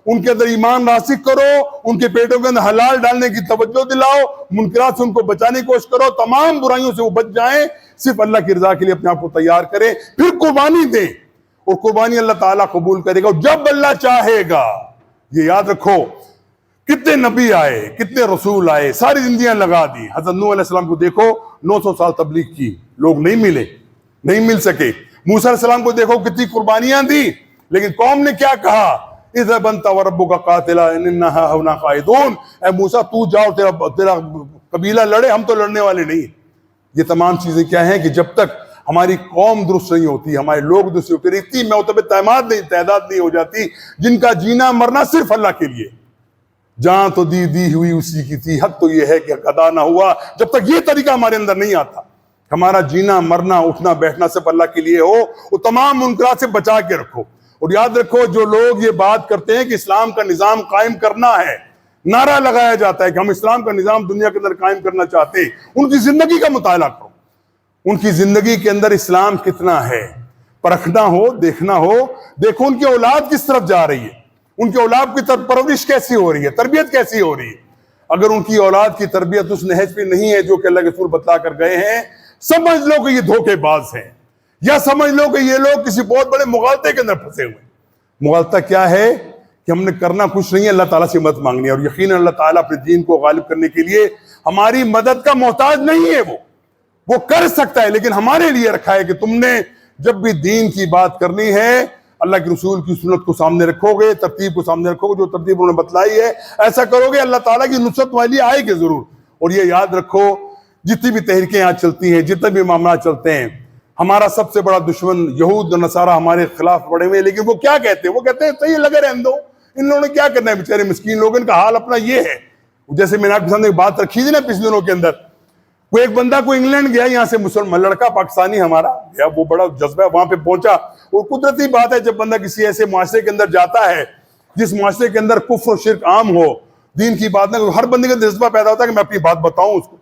ان کے اندر ایمان راسخ کرو، ان کے پیٹوں کے اندر حلال ڈالنے کی توجہ دلاؤ، منکرات سے ان کو بچانے کی کوشش کرو، تمام برائیوں سے وہ بچ جائیں، صرف اللہ کی رضا کے لیے اپنے آپ کو تیار کریں، پھر قربانی دیں، اور قربانی اللہ تعالیٰ قبول کرے گا جب اللہ چاہے گا۔ یہ یاد رکھو، کتنے نبی آئے، کتنے رسول آئے، ساری زندگیاں لگا دی۔ حضرت نوح علیہ السلام کو دیکھو، 900 سال تبلیغ کی، لوگ نہیں ملے، نہیں مل سکے۔ موسیٰ علیہ السلام کو دیکھو، کتنی قربانیاں دی، لیکن قوم نے کیا کہا؟ اذهب انت وربك قاتلا اننا هنا قاعدون، اے موسیٰ تو جاؤ، تیرا قبیلہ لڑے، ہم تو لڑنے والے نہیں۔ یہ تمام چیزیں کیا ہیں کہ جب تک ہماری قوم درست نہیں ہوتی، ہمارے لوگ درست نہیں ہوتے، اتنی معتبر تعداد نہیں ہو جاتی جن کا جینا مرنا صرف اللہ کے لیے۔ جان تو دی ہوئی اسی کی تھی، حق تو یہ ہے کہ حق ادا نہ ہوا۔ جب تک یہ طریقہ ہمارے اندر نہیں آتا، ہمارا جینا مرنا اٹھنا بیٹھنا صرف اللہ کے لیے ہو، وہ تمام منکرات سے بچا کے رکھو۔ اور یاد رکھو، جو لوگ یہ بات کرتے ہیں کہ اسلام کا نظام قائم کرنا ہے، نعرہ لگایا جاتا ہے کہ ہم اسلام کا نظام دنیا کے اندر قائم کرنا چاہتے ہیں، ان کی زندگی کا مطالعہ کرو، ان کی زندگی کے اندر اسلام کتنا ہے، پرکھنا ہو، دیکھنا ہو، دیکھو ان کی اولاد کس طرف جا رہی ہے، ان کی اولاد کی پرورش کیسی ہو رہی ہے، تربیت کیسی ہو رہی ہے۔ اگر ان کی اولاد کی تربیت اس نہج پہ نہیں ہے جو کہ اللہ کے رسول بتلا کر گئے ہیں، سمجھ لو کہ یہ دھوکے باز ہیں، یا سمجھ لو کہ یہ لوگ کسی بہت بڑے مغالطے کے اندر پھنسے ہوئے۔ مغالطہ کیا ہے کہ ہم نے کرنا کچھ نہیں ہے، اللہ تعالیٰ سے مدد مانگنی ہے، اور یقیناً اللہ تعالیٰ اپنے دین کو غالب کرنے کے لیے ہماری مدد کا محتاج نہیں ہے، وہ کر سکتا ہے، لیکن ہمارے لیے رکھا ہے کہ تم نے جب بھی دین کی بات کرنی ہے، اللہ کے رسول کی سنت کو سامنے رکھو گے، ترتیب کو سامنے رکھو گے، جو ترتیب انہوں نے بتلائی ہے ایسا کرو گے، اللہ تعالیٰ کی نصرت تمہارے لیے آئے گی ضرور۔ اور یہ یاد رکھو، جتنی بھی تحریکیں آج چلتی ہیں، جتنے بھی معاملات چلتے ہیں، ہمارا سب سے بڑا دشمن یہود اور نصارہ ہمارے خلاف پڑے ہوئے ہیں، لیکن وہ کیا کہتے ہیں؟ وہ کہتے ہیں صحیح لگے رہنے دو، ان لوگوں نے کیا کرنا ہے، بیچارے مسکین لوگ، ان کا حال اپنا یہ ہے۔ جیسے میں نے آپ کے سامنے ایک بات رکھی تھی نا پچھلے دنوں کے اندر، وہ ایک بندہ کو انگلینڈ گیا، یہاں سے مسلمان لڑکا پاکستانی ہمارا گیا، وہ بڑا جذبہ ہے، وہاں پہ پہنچا، اور قدرتی بات ہے جب بندہ کسی ایسے معاشرے کے اندر جاتا ہے جس معاشرے کے اندر کفر و شرک عام ہو، دین کی بات نہ، ہر بندے کا جذبہ پیدا ہوتا ہے کہ میں اپنی بات بتاؤں اس کو۔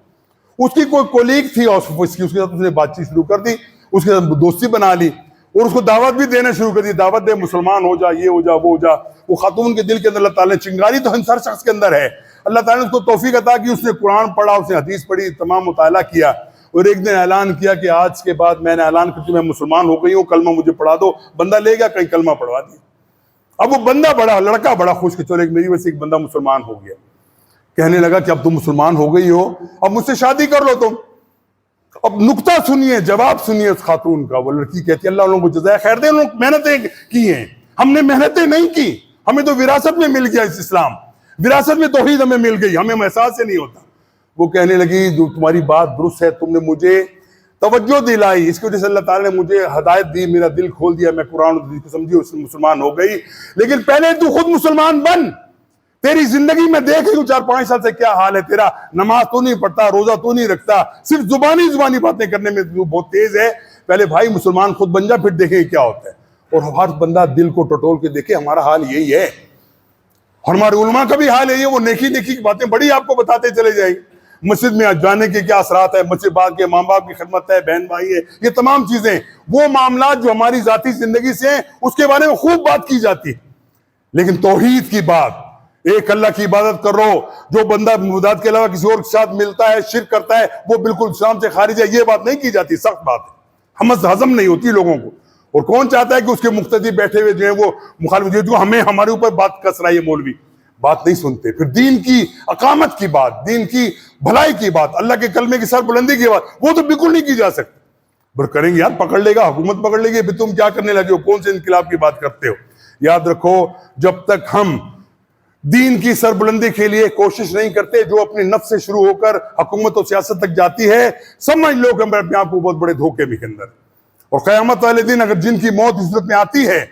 اس کی کوئی کولیگ تھی اس کے ساتھ اس نے بات چیت شروع کر دی، اس کے ساتھ دوستی بنا لی، اور اس کو دعوت بھی دینا شروع کر دی، دعوت دے، مسلمان ہو جا، یہ ہو جا، وہ ہو جا۔ وہ خاتون کے دل کے اندر اللہ تعالیٰ نے چنگاری تو ہر شخص کے اندر ہے، اللہ تعالیٰ نے اس کو توفیق عطا کی، اس نے قرآن پڑھا، اس نے حدیث پڑھی، تمام مطالعہ کیا، اور ایک دن اعلان کیا کہ آج کے بعد میں نے اعلان کرتی میں مسلمان ہو گئی ہوں، کلمہ مجھے پڑھا دو۔ بندہ لے گیا، کہیں کلمہ پڑھوا دیا۔ اب وہ بندہ لڑکا بڑا خوش کہ چلو میری وجہ سے ایک بندہ مسلمان ہو گیا، کہنے لگا کہ اب تم مسلمان ہو گئی ہو، اب مجھ سے شادی کر لو تم۔ اب نکتہ سنیے، جواب سنیے اس خاتون کا۔ وہ لڑکی کہتی ہے اللہ انہوں کو جزائے خیر دے، انہوں نے محنتیں کی ہیں، ہم نے محنتیں نہیں کی، ہمیں تو وراثت میں مل گیا اس اسلام، وراثت میں توحید ہمیں مل گئی، ہمیں احساس سے نہیں ہوتا۔ وہ کہنے لگی جو تمہاری بات درست ہے، تم نے مجھے توجہ دلائی، اس کی وجہ سے اللہ تعالیٰ نے مجھے ہدایت دی، میرا دل کھول دیا، میں قرآن و حدیث کو سمجھی، اس میں مسلمان ہو گئی۔ لیکن پہلے تو خود مسلمان بن، تیری زندگی میں دیکھ لوں 4-5 سال سے کیا حال ہے تیرا، نماز تو نہیں پڑھتا، روزہ تو نہیں رکھتا، صرف زبانی باتیں کرنے میں تو بہت تیز ہے، پہلے بھائی مسلمان خود بن جا، پھر دیکھیں کیا ہوتا ہے۔ اور ہر بندہ دل کو ٹٹول کے دیکھے، ہمارا حال یہی ہے، اور ہمارے علماء کا بھی حال یہی ہے، وہ نیکی کی باتیں بڑی آپ کو بتاتے چلے جائیں۔ مسجد میں جانے کے کیا اثرات ہے، مسجد بعد کے ماں باپ کی خدمت ہے، بہن بھائی ہے، یہ تمام چیزیں، وہ معاملات جو ہماری ذاتی زندگی سے ہیں اس کے بارے میں خوب بات کی جاتی ہے، لیکن توحید کی بات، ایک اللہ کی عبادت کرو، جو بندہ معبودات کے علاوہ کسی اور کے ساتھ ملتا ہے، شرک کرتا ہے، وہ بالکل اسلام سے خارج ہے، یہ بات نہیں کی جاتی، سخت بات ہے، ہضم نہیں ہوتی لوگوں کو۔ اور کون چاہتا ہے کہ اس کے مقتدی بیٹھے ہوئے جو ہیں وہ مخالف، جو ہمارے اوپر بات کس رہا ہے، یہ مولوی بات نہیں سنتے۔ پھر دین کی اقامت کی بات، دین کی بھلائی کی بات، اللہ کے کلمے کی سر بلندی کی بات، وہ تو بالکل نہیں کی جا سکتی۔ پر کریں گے یار، پکڑ لے گا، حکومت پکڑ لے گی، پھر تم کیا کرنے لگے ہو، کون سے انقلاب کی بات کرتے ہو۔ یاد رکھو، جب تک ہم دین کی سربلندی کے لیے کوشش نہیں کرتے، جو اپنی نفس سے شروع ہو کر حکومت و سیاست تک جاتی ہے، سمجھ لو کہ ہم اپنے آپ کو بہت بڑے دھوکے میں کے اندر۔ اور قیامت والے دن اگر جن کی موت اس صورت میں آتی ہے،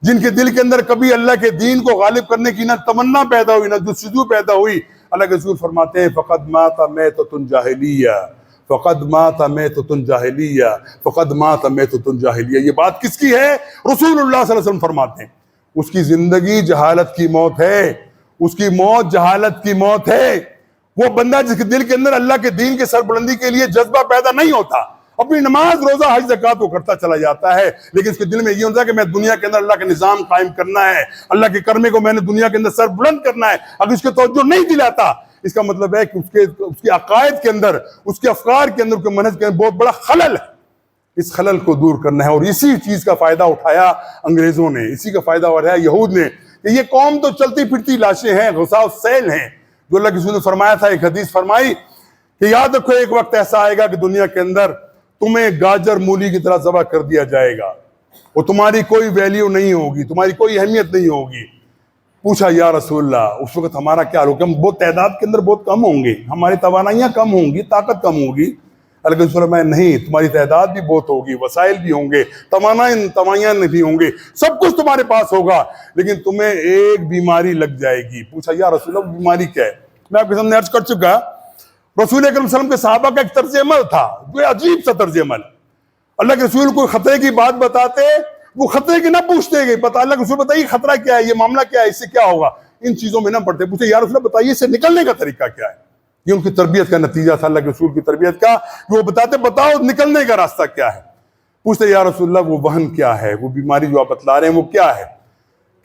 جن کے دل کے اندر کبھی اللہ کے دین کو غالب کرنے کی نہ تمنا پیدا ہوئی، نہ جستجو پیدا ہوئی، اللہ کے رسول فرماتے ہیں فقد مات میتۃ جاہلیہ، فقد مات میتۃ جاہلیہ، فقد مات میتۃ جاہلیہ۔ یہ بات کس کی ہے؟ رسول اللہ صلی اللہ علیہ وسلم فرماتے ہیں اس کی زندگی جہالت کی موت ہے، اس کی موت جہالت کی موت ہے۔ وہ بندہ جس کے دل کے اندر اللہ کے دین کے سربلندی کے لیے جذبہ پیدا نہیں ہوتا، اپنی نماز روزہ حج زکات وہ کرتا چلا جاتا ہے، لیکن اس کے دل میں یہ ہوتا ہے کہ میں دنیا کے اندر اللہ کا نظام قائم کرنا ہے، اللہ کے کرنے کو میں نے دنیا کے اندر سر بلند کرنا ہے۔ اگر اس کے توجہ نہیں دلاتا، اس کا مطلب ہے کہ اس کے عقائد کے اندر، اس کے افکار کے اندر، اس کے منہج کے اندر بہت بڑا خلل ہے۔ اس خلل کو دور کرنا ہے، اور اسی چیز کا فائدہ اٹھایا انگریزوں نے، اسی کا فائدہ اٹھایا یہود نے، کہ یہ قوم تو چلتی پھرتی لاشیں ہیں، غثاء السیل ہیں۔ جو اللہ کے رسول نے فرمایا تھا، ایک حدیث فرمائی کہ یاد رکھو ایک وقت ایسا آئے گا کہ دنیا کے اندر تمہیں گاجر مولی کی طرح ذبح کر دیا جائے گا، اور تمہاری کوئی ویلیو نہیں ہوگی، تمہاری کوئی اہمیت نہیں ہوگی۔ پوچھا یا رسول اللہ اس وقت ہمارا کیا ہوگا؟ ہم بہت تعداد کے اندر بہت کم ہوں گے، ہماری توانائیاں کم ہوں گی، طاقت کم ہوگی۔ اللہ کے رسول میں نہیں، تمہاری تعداد بھی بہت ہوگی، وسائل بھی ہوں گے، توانائیاں بھی ہوں گے، سب کچھ تمہارے پاس ہوگا، لیکن تمہیں ایک بیماری لگ جائے گی۔ پوچھا یا رسول اللہ بیماری کیا ہے؟ میں آپ کے سامنے عرض کر چکا، رسول اکرم صلی اللہ علیہ وسلم کے صحابہ کا ایک طرز عمل تھا، جو عجیب سا طرز عمل۔ اللہ کے رسول کو خطرے کی بات بتاتے، وہ خطرے کی نہ پوچھتے گئے، اللہ کے رسول بتائیے خطرہ کیا ہے، یہ معاملہ کیا ہے، اس سے کیا ہوگا، ان چیزوں میں نہ پڑتے، پوچھے یا رسول اللہ بتائیے اس سے نکلنے کا طریقہ کیا ہے۔ یہ ان کی تربیت کا نتیجہ تھا، اللہ کے رسول کی تربیت کا، کہ وہ بتاتے بتاؤ نکلنے کا راستہ کیا ہے۔ پوچھتے یا رسول اللہ وہ وہن کیا ہے، وہ بیماری جو آپ بتلا رہے ہیں وہ کیا ہے؟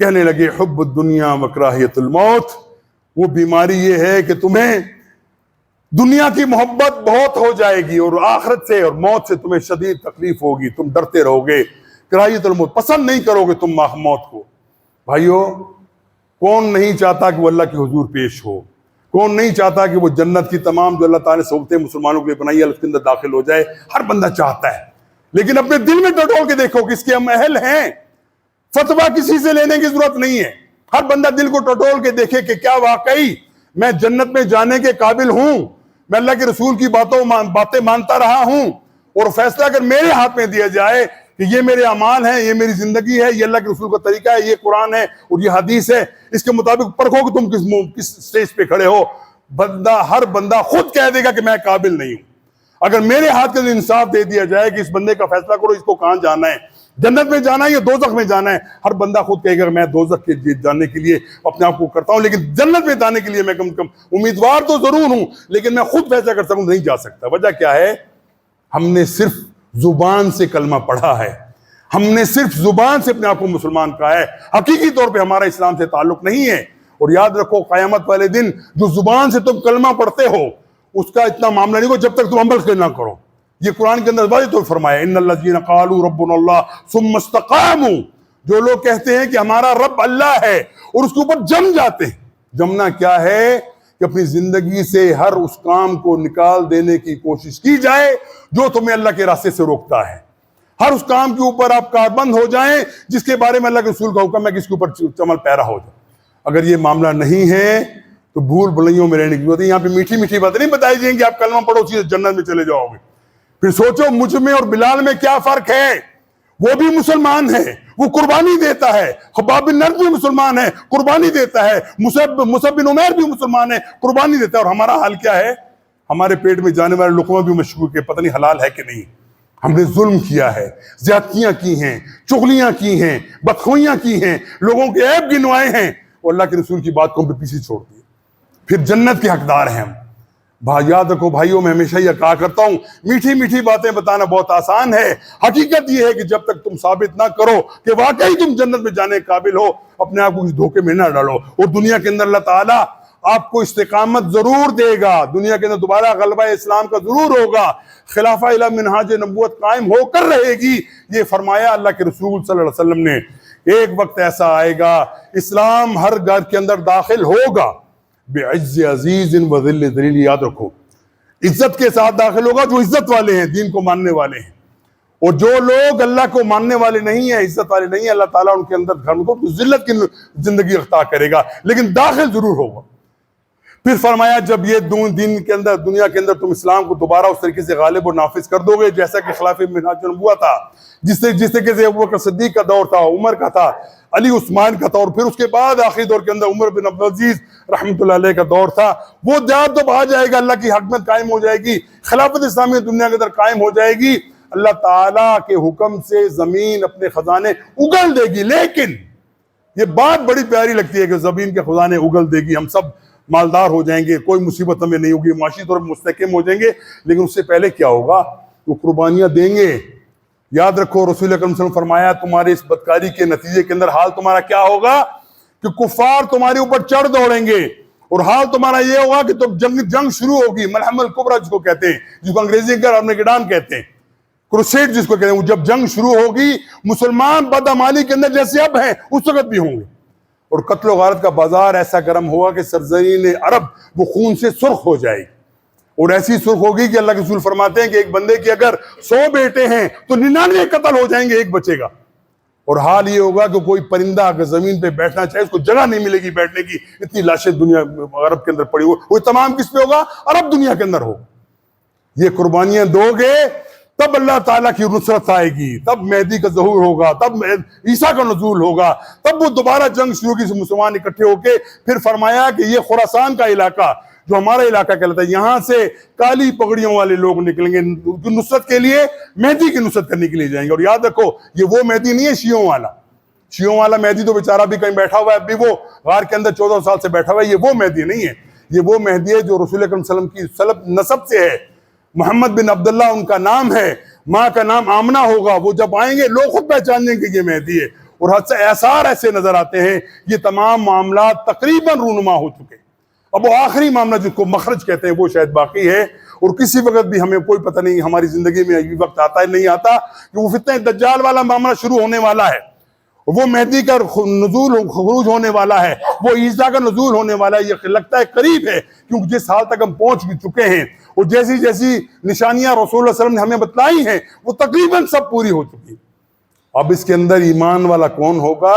کہنے لگے حب الدنیا وکراہیت الموت۔ وہ بیماری یہ ہے کہ تمہیں دنیا کی محبت بہت ہو جائے گی، اور آخرت سے اور موت سے تمہیں شدید تکلیف ہوگی، تم ڈرتے رہو گے، کراہیت الموت، پسند نہیں کرو گے تم موت کو۔ بھائیو، کون نہیں چاہتا کہ وہ اللہ کے حضور پیش ہو؟ کون نہیں چاہتا کہ وہ جنت کی تمام جو اللہ تعالیٰ نے سہولتیں مسلمانوں کے لیے بنائی ہے اس کے اندر داخل ہو جائے؟ ہر بندہ چاہتا ہے، لیکن اپنے دل میں ٹٹول کے دیکھو کہ اس کے ہم اہل ہیں۔ فتویٰ کسی سے لینے کی ضرورت نہیں ہے، ہر بندہ دل کو ٹٹول کے دیکھے کہ کیا واقعی میں جنت میں جانے کے قابل ہوں، میں اللہ کے رسول کی باتیں مانتا رہا ہوں، اور فیصلہ اگر میرے ہاتھ میں دیا جائے کہ یہ میرے اعمال ہیں، یہ میری زندگی ہے، یہ اللہ کے رسول کا طریقہ ہے، یہ قرآن ہے اور یہ حدیث ہے، اس کے مطابق پرکھو کہ تم کس سٹیج پہ کھڑے ہو، ہر بندہ خود کہہ دے گا کہ میں قابل نہیں ہوں۔ اگر میرے ہاتھ کے اندر انصاف دے دیا جائے کہ اس بندے کا فیصلہ کرو، اس کو کہاں جانا ہے، جنت میں جانا ہے یا دوزخ میں جانا ہے، ہر بندہ خود کہے گا میں دوزخ کے جانے کے لیے اپنے آپ کو کرتا ہوں، لیکن جنت میں جانے کے لیے میں کم کم امیدوار تو ضرور ہوں، لیکن میں خود فیصلہ کر سکوں نہیں جا سکتا۔ وجہ کیا ہے؟ ہم نے صرف زبان سے کلمہ پڑھا ہے، ہم نے صرف زبان سے اپنے آپ کو مسلمان کہا ہے، حقیقی طور پہ ہمارا اسلام سے تعلق نہیں ہے۔ اور یاد رکھو قیامت والے دن جو زبان سے تم کلمہ پڑھتے ہو اس کا اتنا معاملہ نہیں ہو جب تک تم عمل نہ کرو۔ یہ قرآن کے اندر واضح طور فرمایا ان الذین قالوا ربنا اللہ ثم استقاموا، جو لوگ کہتے ہیں کہ ہمارا رب اللہ ہے اور اس کے اوپر جم جاتے ہیں۔ جمنا کیا ہے؟ کہ اپنی زندگی سے ہر اس کام کو نکال دینے کی کوشش کی جائے جو تمہیں اللہ کے راستے سے روکتا ہے، ہر اس کام کے اوپر آپ کاربند ہو جائیں جس کے بارے میں اللہ کے رسول کا حکم ہے کہ اس کے اوپر عمل پیرا ہو جائے۔ اگر یہ معاملہ نہیں ہے تو بھول بھلائیوں میں رہنے کی ضرورت ہے. یہاں پہ میٹھی میٹھی باتیں نہیں بتائی جائیں گی آپ کلمہ پڑھو سیدھے جنت میں چلے جاؤ گے. پھر سوچو مجھ میں اور بلال میں کیا فرق ہے. وہ بھی مسلمان ہے, وہ قربانی دیتا ہے. خباب بن نرد بھی مسلمان ہے, قربانی دیتا ہے. مصعب بن عمیر بھی مسلمان ہے, قربانی دیتا ہے. اور ہمارا حال کیا ہے؟ ہمارے پیٹ میں جانے والے لقمہ بھی مشکوک ہے, پتہ نہیں حلال ہے کہ نہیں. ہم نے ظلم کیا ہے, زیادتیاں کی ہیں, چغلیاں کی ہیں, بدخوئیاں کی ہیں, لوگوں کے عیب گنوائے ہیں, اور اللہ کے رسول کی بات کو ہم پیچھے چھوڑ دیے. پھر جنت کے حقدار ہیں ہم. یاد رکھو بھائیوں, میں ہمیشہ یہ کہا کرتا ہوں, میٹھی میٹھی باتیں بتانا بہت آسان ہے. حقیقت یہ ہے کہ جب تک تم ثابت نہ کرو کہ واقعی تم جنت میں جانے کے قابل ہو, اپنے آپ کو اس دھوکے میں نہ ڈالو. اور دنیا کے اندر اللہ تعالیٰ آپ کو استقامت ضرور دے گا. دنیا کے اندر دوبارہ غلبہ اسلام کا ضرور ہوگا. خلافہ الی منہاج نبوت قائم ہو کر رہے گی. یہ فرمایا اللہ کے رسول صلی اللہ علیہ وسلم نے. ایک وقت ایسا آئے گا اسلام ہر گھر کے اندر داخل ہوگا, بعز عزیز و ذل ذلیل. یاد رکھو, عزت کے ساتھ داخل ہوگا جو عزت والے ہیں, دین کو ماننے والے ہیں. اور جو لوگ اللہ کو ماننے والے نہیں ہیں, عزت والے نہیں ہیں, اللہ تعالیٰ ان کے اندر گھر کو ذلت کی زندگی اختیار کرے گا, لیکن داخل ضرور ہوگا. پھر فرمایا جب یہ دین کے اندر, دنیا کے اندر تم اسلام کو دوبارہ اس طریقے سے غالب اور نافذ کر دو گے جیسا کہ خلافہ منہاج نبوت تھا, جس طریقے سے ابوبکر صدیق کا دور تھا, عمر کا تھا, علی عثمان کا تھا, اور پھر اس کے بعد آخری دور کے اندر عمر بن عبدالعزیز رحمۃ اللہ علیہ کا دور تھا. وہ جب تو آ جائے گا, اللہ کی حکمت قائم ہو جائے گی, خلافت اسلامی دنیا کے اندر قائم ہو جائے گی. اللہ تعالیٰ کے حکم سے زمین اپنے خزانے اگل دے گی. لیکن یہ بات بڑی پیاری لگتی ہے کہ زمین کے خزانے اگل دے گی, ہم سب مالدار ہو جائیں گے, کوئی مصیبت ہمیں نہیں ہوگی, معاشی طور پر مستحکم ہو جائیں گے. لیکن اس سے پہلے کیا ہوگا؟ وہ قربانیاں دیں گے. یاد رکھو رسول اکرم صلی اللہ علیہ وسلم فرمایا تمہارے اس بدکاری کے نتیجے کے اندر حال تمہارا کیا ہوگا کہ کفار تمہارے اوپر چڑھ دوڑیں گے, اور حال تمہارا یہ ہوگا کہ تم جنگ شروع ہوگی, ملحم الکبریٰ جس کو کہتے ہیں, جس کو انگریزی کے ارمیگیڈون کہتے ہیں, کروسیڈ جس کو کہتے ہیں. جب جنگ شروع ہوگی مسلمان بدعمالی کے اندر جیسے اب ہیں اس وقت بھی ہوں گے, اور قتل و غارت کا بازار ایسا گرم ہوگا کہ سرزمین عرب وہ خون سے سرخ ہو جائے گی. اور ایسی سرخ ہوگی کہ اللہ کے رسول فرماتے ہیں کہ ایک بندے کے اگر 100 بیٹے ہیں تو 99 قتل ہو جائیں گے, ایک بچے گا. اور حال یہ ہوگا کہ کوئی پرندہ اگر زمین پہ بیٹھنا چاہے اس کو جگہ نہیں ملے گی بیٹھنے کی, اتنی لاشیں دنیا عرب کے اندر پڑی ہوئی. وہ تمام کس پہ ہوگا؟ عرب دنیا کے اندر ہوگا. یہ قربانیاں دو گے تب اللہ تعالیٰ کی نصرت آئے گی, تب مہدی کا ظہور ہوگا, تب عیسیٰ کا نزول ہوگا, تب وہ دوبارہ جنگ شروع کی مسلمان اکٹھے ہو کے. پھر فرمایا کہ یہ خراسان کا علاقہ جو ہمارا علاقہ کہلاتا ہے, یہاں سے کالی پگڑیوں والے لوگ نکلیں گے نصرت کے لیے, مہدی کی نصرت کرنے کے لیے جائیں گے. اور یاد رکھو یہ وہ مہدی نہیں ہے شیعوں والا. شیعوں والا مہدی تو بیچارہ بھی کہیں بیٹھا ہوا ہے, ابھی وہ غار کے اندر 14 سال سے بیٹھا ہوا ہے. یہ وہ مہدی نہیں ہے, یہ وہ مہدی ہے جو رسول اکرم صلی اللہ علیہ وسلم کی نسب سے ہے. محمد بن عبداللہ ان کا نام ہے, ماں کا نام آمنہ ہوگا. وہ جب آئیں گے لوگ خود پہچان لیں گے کہ یہ مہدی ہے. اور حد سے آثار ایسے نظر آتے ہیں. یہ تمام معاملات تقریباً رونما ہو چکے. اب وہ آخری معاملہ جس کو مخرج کہتے ہیں وہ شاید باقی ہے, اور کسی وقت بھی ہمیں کوئی پتہ نہیں ہماری زندگی میں یہ وقت آتا ہے نہیں آتا کہ وہ فتنہ دجال والا معاملہ شروع ہونے والا ہے, وہ مہدی کا نزول خروج ہونے والا ہے, وہ عیسیٰ کا نزول ہونے والا ہے. یہ لگتا ہے قریب ہے کیونکہ جس حال تک ہم پہنچ بھی چکے ہیں اور جیسی جیسی نشانیاں رسول اللہ صلی اللہ علیہ وسلم نے ہمیں بتلائی ہیں وہ تقریباً سب پوری ہو چکی. اب اس کے اندر ایمان والا کون ہوگا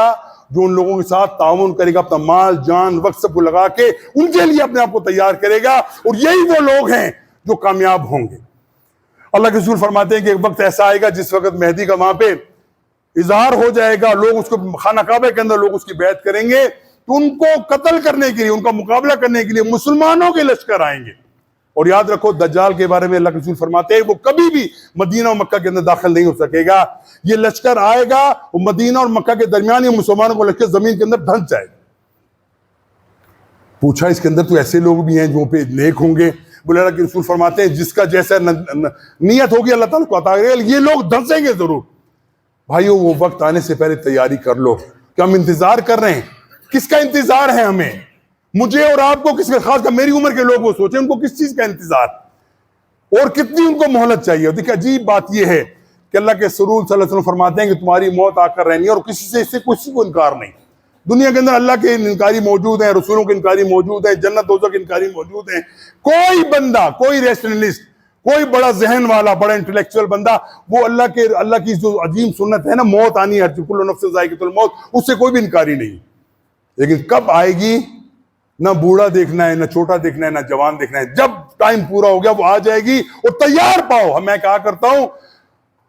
جو ان لوگوں کے ساتھ تعاون کرے گا, اپنا مال جان وقت سب کو لگا کے ان کے لیے اپنے آپ کو تیار کرے گا, اور یہی وہ لوگ ہیں جو کامیاب ہوں گے. اللہ کے رسول فرماتے ہیں کہ ایک وقت ایسا آئے گا جس وقت مہدی کا وہاں پہ اظہار ہو جائے گا, لوگ اس کو خانہ کعبہ کے اندر لوگ اس کی بیعت کریں گے, تو ان کو قتل کرنے کے لیے, ان کا مقابلہ کرنے کے لیے مسلمانوں کے لشکر آئیں گے. اور یاد رکھو دجال کے بارے میں اللہ کے رسول فرماتے ہیں وہ کبھی بھی مدینہ اور مکہ کے اندر داخل نہیں ہو سکے گا. یہ لشکر آئے گا اور مدینہ اور مکہ کے درمیان یہ مسلمانوں کو لشکر زمین کے اندر دھنس جائے گا. پوچھا اس کے اندر تو ایسے لوگ بھی ہیں جو پہ نیک ہوں گے؟ بولے اللہ کے رسول فرماتے ہیں جس کا جیسا نیت ہوگی اللہ تعالیٰ کو عطا کرے گا, یہ لوگ دھنسیں گے ضرور. بھائیو وہ وقت آنے سے پہلے تیاری کر لو کہ ہم انتظار کر رہے ہیں. کس کا انتظار ہے ہمیں؟ مجھے اور آپ کو کس کا؟ خاص کر میری عمر کے لوگ وہ سوچیں ان کو کس چیز کا انتظار اور کتنی ان کو مہلت چاہیے. دیکھیں عجیب بات یہ ہے کہ اللہ کے رسول صلی اللہ علیہ وسلم فرماتے ہیں کہ تمہاری موت آ کر رہنی ہے اور کسی سے اس سے کسی کو انکار نہیں. دنیا کے اندر اللہ کے انکاری موجود ہیں, رسولوں کے انکاری موجود ہیں, جنت دوزخ کے انکاری موجود ہیں. کوئی بندہ, کوئی ریشنلسٹ, کوئی بڑا ذہن والا, بڑا انٹلیکچوئل بندہ, وہ اللہ کی جو عظیم سنت ہے نا موت آنی ہے, کل نفس ذائقۃ الموت, اس سے کوئی بھی انکاری نہیں. لیکن کب آئے گی؟ نہ بوڑھا دیکھنا ہے، نہ چھوٹا دیکھنا ہے، نہ جوان دیکھنا ہے، جب ٹائم پورا ہو گیا وہ آ جائے گی، اور تیار پاؤ۔ میں کہا کرتا ہوں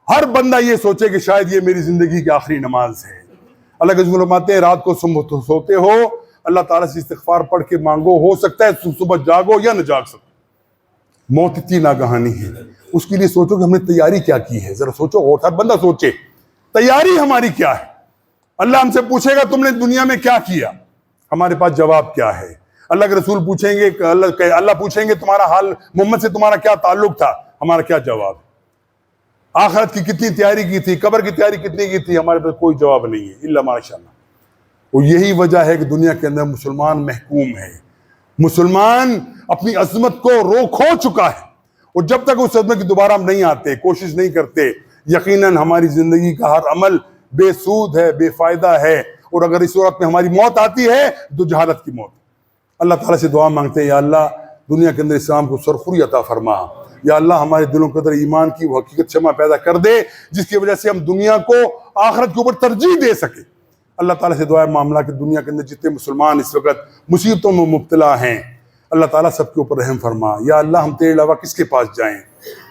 ہر بندہ یہ سوچے کہ شاید یہ میری زندگی کی آخری نماز ہے۔ اللہ کے رسول فرماتے ہیں رات کو سوتے ہو اللہ تعالیٰ سے استغفار پڑھ کے مانگو، ہو سکتا ہے صبح جاگو یا نہ جاگ سکو۔ موت اتنی ناگہانی ہے، اس کے لیے سوچو کہ ہم نے تیاری کیا کی ہے، ذرا سوچو، اور ہر بندہ سوچے تیاری ہماری کیا ہے۔ اللہ ہم سے پوچھے گا تم نے دنیا میں کیا کیا، ہمارے پاس جواب کیا ہے۔ اللہ کے رسول پوچھیں گے، اللہ پوچھیں گے تمہارا حال، محمد سے تمہارا کیا تعلق تھا، ہمارا کیا جواب۔ آخرت کی کتنی تیاری کی تھی، قبر کی تیاری کتنی کی تھی، ہمارے پاس کوئی جواب نہیں ہے الا ماشاءاللہ۔ اور یہی وجہ ہے کہ دنیا کے اندر مسلمان محکوم ہے، مسلمان اپنی عظمت کو کھو چکا ہے، اور جب تک اس عظمت کی دوبارہ ہم نہیں آتے، کوشش نہیں کرتے، یقیناً ہماری زندگی کا ہر عمل بے سود ہے، بے فائدہ ہے، اور اگر اس وقت میں ہماری موت آتی ہے تو جہالت کی موت۔ اللہ تعالیٰ سے دعا مانگتے ہیں یا اللہ دنیا کے اندر اسلام کو سرخوری عطا فرما، یا اللہ ہمارے دلوں کے اندر ایمان کی وہ حقیقت شمع پیدا کر دے جس کی وجہ سے ہم دنیا کو آخرت کے اوپر ترجیح دے سکیں۔ اللہ تعالیٰ سے دعا معاملہ کہ دنیا کے اندر جتنے مسلمان اس وقت مصیبتوں میں مبتلا ہیں، اللہ تعالیٰ سب کے اوپر رحم فرما۔ یا اللہ ہم تیرے علاوہ کس کے پاس جائیں،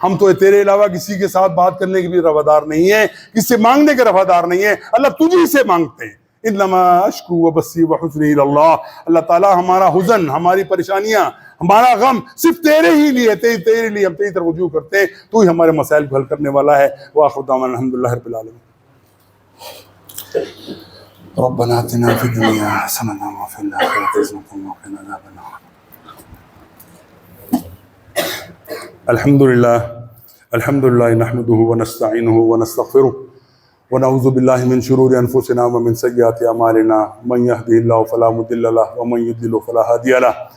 ہم تو تیرے علاوہ کسی کے ساتھ بات کرنے کے بھی روادار نہیں ہیں، کس سے مانگنے کے روادار نہیں ہیں، اللہ تجھی سے مانگتے ہیں۔ انما اشکو و بسی و حزنی اللہ، اللہ تعالیٰ ہمارا حزن، ہماری پریشانیاں، ہمارا غم صرف تیرے ہی لیے، تیرے لیے ہم تیری طرف رجوع کرتے ہیں، تو ہی ہمارے مسائل کو حل کرنے والا ہے۔ وآخر دعوانا الحمدللہ رب العالمین۔ ربنا آتنا فی الدنیا حسنۃ وفی الآخرۃ حسنۃ وقنا عذاب النار۔ الحمدللہ نحمده ونستعینه ونستغفره ونعوذ باللہ من شرور انفسنا ومن سیئات اعمالنا، من یهده اللہ فلا مضل له ومن یضلل فلا هادی له۔